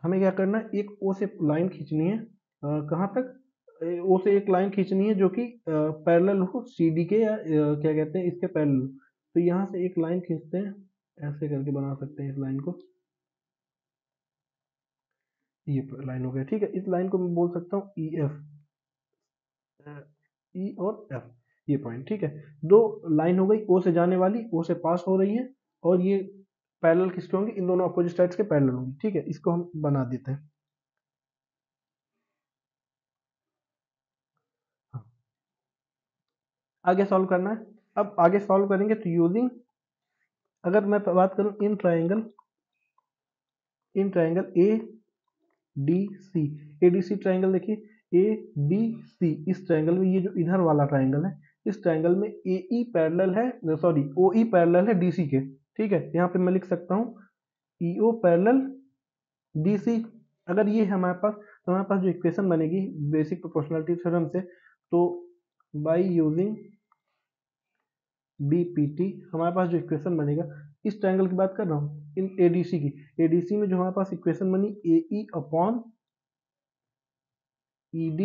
हमें क्या करना है, एक O से लाइन खींचनी है, कहाँ तक, O से एक लाइन खींचनी है जो कि पैरेलल हो CD के, या क्या कहते हैं इसके पैरेलल। तो यहाँ से एक लाइन खींचते हैं, ऐसे करके बना सकते हैं इस लाइन को, ये लाइन हो गया, ठीक है। इस लाइन को मैं बोल सकता हूँ EF, E और F, ये पॉइंट, ठीक है। दो लाइन हो गई O से जाने वाली, O से पास हो रही है, और ये पैरेलल किसके होंगे, इन दोनों अपोजिट साइड्स के पैरेलल होंगे, ठीक है। इसको हम बना देते हैं। हाँ, आगे सॉल्व करना है। अब आगे सॉल्व करेंगे तो यूजिंग, अगर मैं बात करूं in triangle ADC, ADC triangle, देखिए ADC, इस ट्राइंगल में ये जो इधर वाला ट्राइंगल है, इस ट्राइंगल में AE पैरेलल है, सॉरी OE पैरेलल है DC के, ठीक है। यहाँ पे मैं लिख सकता हूँ EO पैरेलल DC। अगर ये हमारे पास, तो हमारे पास जो इक्वेशन बनेगी बेसिक प्रोपोर्शनलिटी थ्योरम से, तो बाय यूजिंग BPT हमारे पास जो इक्वेशन बनेगा, इस ट्रायंगल की बात कर रहा हूँ, इन ADC की, ADC में जो हमारे पास इक्वेशन बनी AE अपॉन ED,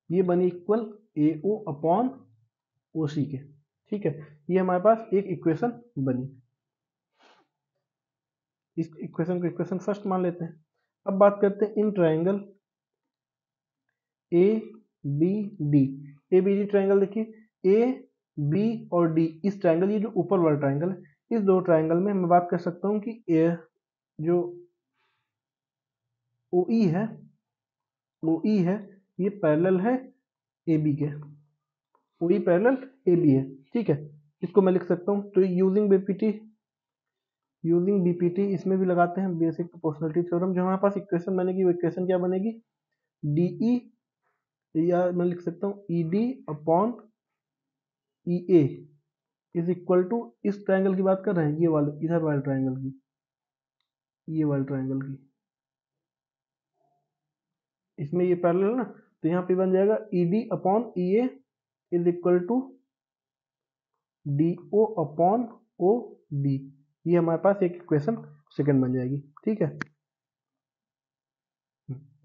ये बनी इक्वल AO अपॉन OC के, ठीक है। ये हमारे पास एक इक्वेशन बनी, इस इक्वेशन को इक्वेशन फर्स्ट मान लेते हैं। अब बात करते हैं in triangle ABD, ABD triangle, देखिए A B और D, इस ट्रायंगल, ये जो ऊपर वाला ट्रायंगल है, इस दो ट्रायंगल में मैं बात कर सकता हूँ कि जो OE है, OE है, ये पैरेलल है AB के, OE पैरेलल AB है, ठीक है। इसको मैं लिख सकता हूँ, तो यूजिंग BPT इसमें भी लगाते हैं, बेसिक प्रोपोर्शनलिटी थ्योरम। जो हमारे पास इक्वेशन बनेगी वो इक्वेशन क्या बनेगी, DE या मैं लिख सकता हूँ E D upon E A is equal to, इस ट्राइंगल की बात कर रहे हैं, ये वाले इधर वाले ट्राइंगल की, ये वाले ट्राइंगल की, इसमें ये पैरेलल है ना, तो यहाँ पे बन जाएगा E D upon E A is equal to D O upon O D. ये हमारे पास एक इक्वेशन सेकंड बन जाएगी। ठीक है,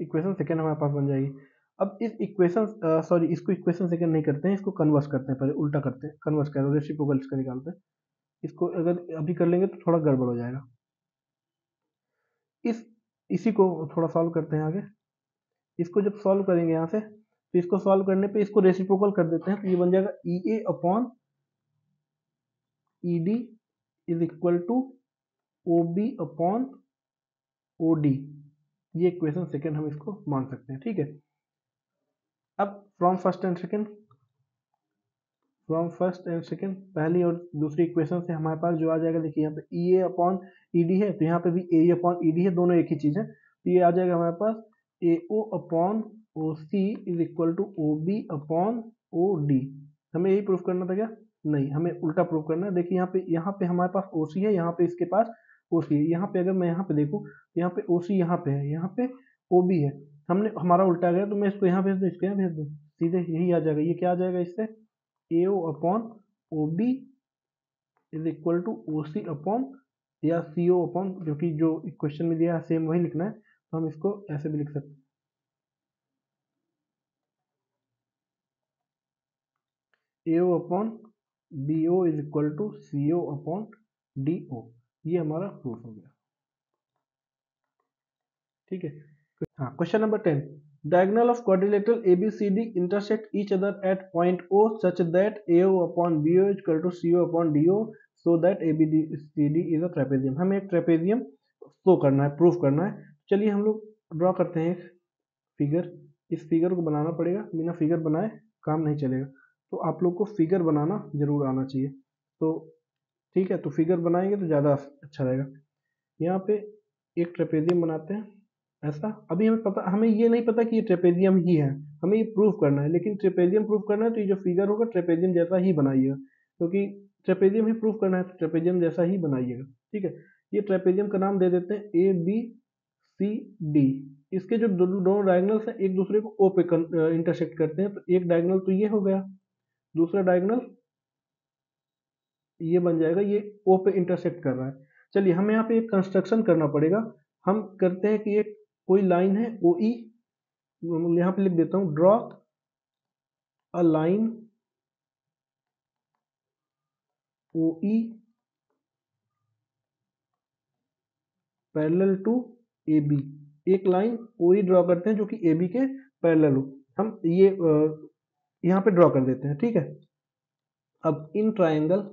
इक्वेशन सेकंड हमारे पास बन जाएगी। अब इस इक्वेशन सॉरी इसको इक्वेशन सेकंड नहीं करते हैं, इसको कन्वर्ट करते हैं, पहले उल्टा करते हैं, कन्वर्ट करो रेसिप्रोकल इसका निकालते हैं। इसको अगर अभी कर लेंगे तो थोड़ा गड़बड़ हो जाएगा। इसी को थोड़ा सॉल्व करते हैं आगे। इसको जब सॉल्व करेंगे यहाँ से, तो इसको सॉल्व करने पे इसको रेसिप्रोकल कर देते हैं, तो ये बन जाएगा E A upon E D is equal to O B upon O D. ये इक्वेशन सेकंड हम इसको मान सकते हैं। ठीक है, अब फ्रॉम फर्स्ट एंड सेकंड पहली और दूसरी इक्वेशन से हमारे पास जो आ जाएगा, देखिए यहाँ पे ई ए अपॉन ई डी है, तो यहाँ पे भी ए अपॉन ई डी है, दोनों एक ही चीज़ है, तो ये आ जाएगा हमारे पास A O upon O C is equal to O B upon O D. हमें यही प्रूफ करना था क्या? नहीं, हमें उल्टा प्रूफ करना है। देखिए यहाँ पे हमारे पास ओ सी है, यहाँ पे इसके पास ओ सी है, यहाँ पे अगर मैं यहाँ पे देखूँ तो यहाँ पे ओ सी यहाँ पे है, यहाँ पे ओ बी है, हमने हमारा उल्टा गया, तो मैं इसको यहाँ भेज दूँ, इसको यहाँ भेज दूँ, सीधे यही आ जाएगा। ये क्या आ जाएगा इससे, A O upon O B is equal to O C upon या सी ओ अपॉन, जो कि जो क्वेश्चन में दिया है सेम वही लिखना है, तो हम इसको ऐसे भी लिख सकते हैं, A O upon B O is equal to C O upon D O. ये हमारा प्रूफ हो गया। ठीक है, हाँ, question number 10, diagonal of quadrilateral ABCD intersect each other at point O such that AO upon BO is equal to CO upon DO so that ABCD is a trapezium। हमें एक trapezium show करना है, proof करना है। चलिए हम लोग draw करते हैं एक फिगर। इस फिगर को बनाना पड़ेगा, बिना फिगर बनाए काम नहीं चलेगा, तो आप लोग को फिगर बनाना जरूर आना चाहिए। तो ठीक है, तो फिगर बनाएंगे तो ज़्यादा अच्छा रहेगा। यहाँ पे एक ट्रेपेजियम बनाते हैं ऐसा। अभी हमें पता, हमें ये नहीं पता कि ये ट्रेपेजियम ही है, हमें ये प्रूफ करना है, लेकिन ट्रेपेजियम प्रूफ करना है तो ये जो फिगर होगा ट्रेपेजियम जैसा ही बनाइएगा, क्योंकि ट्रेपेजियम ही प्रूफ करना है तो ट्रेपेजियम जैसा ही बनाइएगा। ठीक है, ये ट्रेपेजियम का नाम दे देते हैं ए बी सी डी। इसके जो दोनों डायगोनल्स हैं एक दूसरे को ओ पे इंटरसेक्ट करते हैं, तो एक डायगोनल तो ये हो गया, दूसरा डायगोनल ये बन जाएगा, ये ओ पे इंटरसेक्ट कर रहा है। चलिए हमें यहाँ पे एक कंस्ट्रक्शन करना पड़ेगा। हम करते हैं कि एक कोई लाइन है ओ ई, यहाँ पे लिख देता हूँ, draw a line O E parallel to A B. एक लाइन ओ ई ड्रॉ करते हैं जो कि ए बी के पैरेलल हो। हम ये यहाँ पे ड्रॉ कर देते हैं। ठीक है, अब इन ट्राइंगल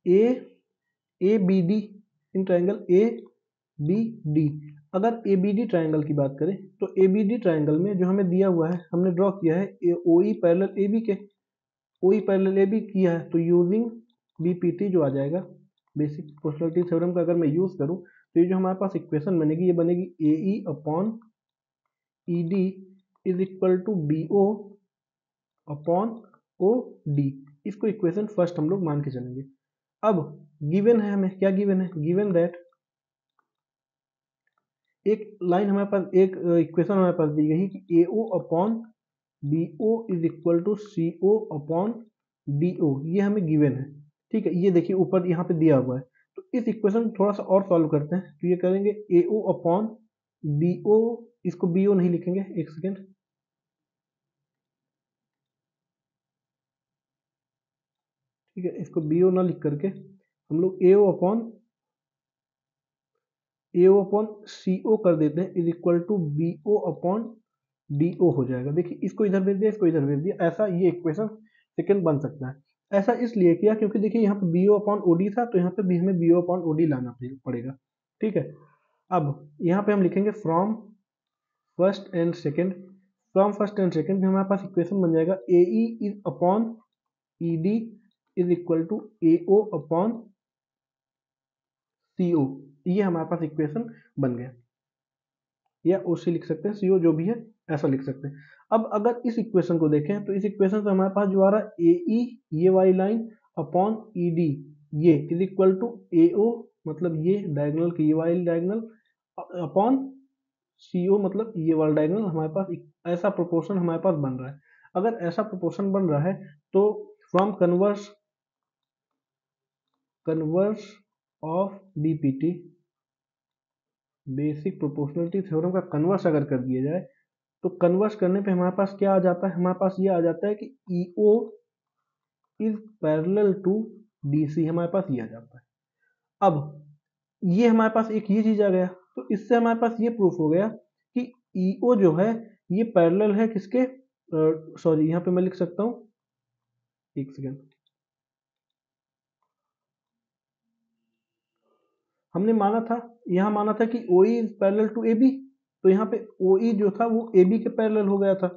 ए बी डी, इन ट्राइंगल ए बी डी, अगर ए बी डी ट्राइंगल की बात करें तो ए बी डी ट्राइंगल में जो हमें दिया हुआ है, हमने ड्रॉ किया है ओ ई पैरेलल ए बी के, ओ ई पैरेलल ए बी किया है, तो यूजिंग बी पी टी जो आ जाएगा, बेसिक प्रोपोर्शनलिटी थ्योरम का अगर मैं यूज़ करूँ, तो ये जो हमारे पास इक्वेशन बनेगी, ये बनेगी A E upon E D is equal to B O upon O D. इसको इक्वेशन फर्स्ट हम लोग मान के चलेंगे। अब गिवन है, हमें क्या गिवन है, गिवन दैट एक लाइन हमारे पास, एक इक्वेशन हमारे पास दी गई कि A O upon B O is equal to C O upon D O, ये हमें गिवन है। ठीक है, ये देखिए ऊपर यहाँ पे दिया हुआ है, तो इस इक्वेशन थोड़ा सा और सॉल्व करते हैं, तो ये करेंगे ए ओ अपॉन बी ओ, इसको बी ओ नहीं लिखेंगे, एक सेकेंड, ठीक है, इसको बी ओ ना लिख करके हम लोग ए ओ अपॉन सी ओ कर देते हैं, is equal to B O upon D O हो जाएगा। देखिए इसको इधर भेज दिया, इसको इधर भेज दिया, ऐसा ये इक्वेशन सेकंड बन सकता है। ऐसा इसलिए किया क्योंकि देखिए यहाँ पे B O upon O D था, तो यहाँ पे भी हमें B O upon O D लाना पड़ेगा। ठीक है, अब यहाँ पे हम लिखेंगे from first and second, from first and second में हमारे पास इक्वेशन बन जाएगा A E is upon E D is equal to A O upon C O. ये हमारे पास इक्वेशन बन गया। या OC लिख सकते हैं, CO जो भी है ऐसा लिख सकते हैं। अब अगर इस इक्वेशन को देखें तो इस इक्वेशन से हमारे पास जो आ रहा है AE ये वाली लाइन अपॉन ED ये इज इक्वल टू AO मतलब ये डायगोनल की ये वाली डायगोनल अपॉन CO मतलब ये वाला डायगोनल हमारे पास ऐसा प्रोपोर्शन हमारे पास बन रहा है। अगर ऐसा प्रोपोर्शन बन रहा है तो from converse of BPT basic proportionality theorem का कन्वर्स अगर कर दिया जाए तो कन्वर्स करने पे हमारे पास क्या आ जाता है, हमारे पास ये आ जाता है कि EO is parallel to BC, हमारे पास ये आ जाता है। अब ये हमारे पास एक ये चीज आ गया, तो इससे हमारे पास ये प्रूफ हो गया कि EO जो है ये पैरेलल है किसके, सॉरी यहाँ पे मैं लिख सकता हूँ, एक सेकेंड, हमने माना था, यहाँ माना था कि OE is parallel to AB, तो यहाँ पे OE जो था वो AB के पैरेलल हो गया था।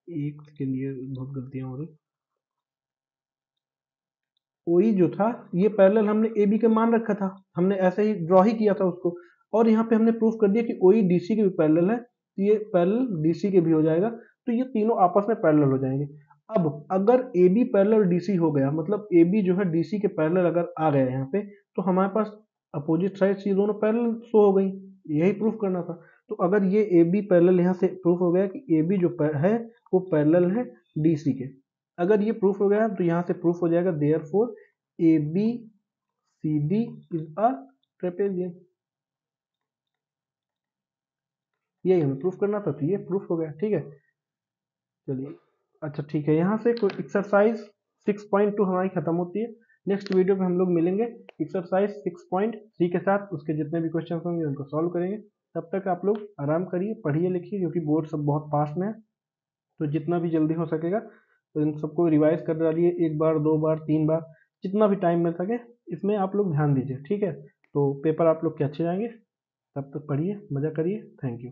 एक सेकेंड, ये बहुत गलतियां हो रही, OE जो था ये पैरेलल हमने AB के मान रखा था, हमने ऐसे ही ड्रॉ ही किया था उसको, और यहाँ पे हमने प्रूफ कर दिया कि OE DC के भी पैरेलल है, तो ये पैरेलल DC के भी हो जाएगा, तो ये तीनों आपस में पैरेलल हो जाएंगे। अब अगर AB पैरेलल DC हो गया, मतलब AB जो है DC के पैरेलल अगर आ गया यहाँ पे, तो हमारे पास अपोजिट साइड ये दोनों पैरेलल शो हो गई, यही प्रूफ करना था। तो अगर ये AB पैरेलल यहाँ से प्रूफ हो गया कि AB जो है वो पैरेलल है DC के, अगर ये प्रूफ हो गया तो यहाँ से प्रूफ हो जाएगा therefore ABCD is a trapezium, यही हमें प्रूफ करना था, तो ये प्रूफ हो गया। ठीक है, चलिए, अच्छा ठीक है, यहाँ से कोई एक्सरसाइज 6.2 हमारी खत्म होती है। नेक्स्ट वीडियो में हम लोग मिलेंगे एक्सरसाइज 6.3 के साथ, उसके जितने भी क्वेश्चन होंगे उनको सॉल्व करेंगे। तब तक आप लोग आराम करिए, पढ़िए लिखिए, क्योंकि बोर्ड सब बहुत पास में है, तो जितना भी जल्दी हो सकेगा तो इन सबको रिवाइज कर डालिए, एक बार 2 बार 3 बार, जितना भी टाइम मिल सके इसमें आप लोग ध्यान दीजिए। ठीक है, तो पेपर आप लोग के अच्छे जाएंगे, तब तक पढ़िए, मजा करिए, थैंक यू।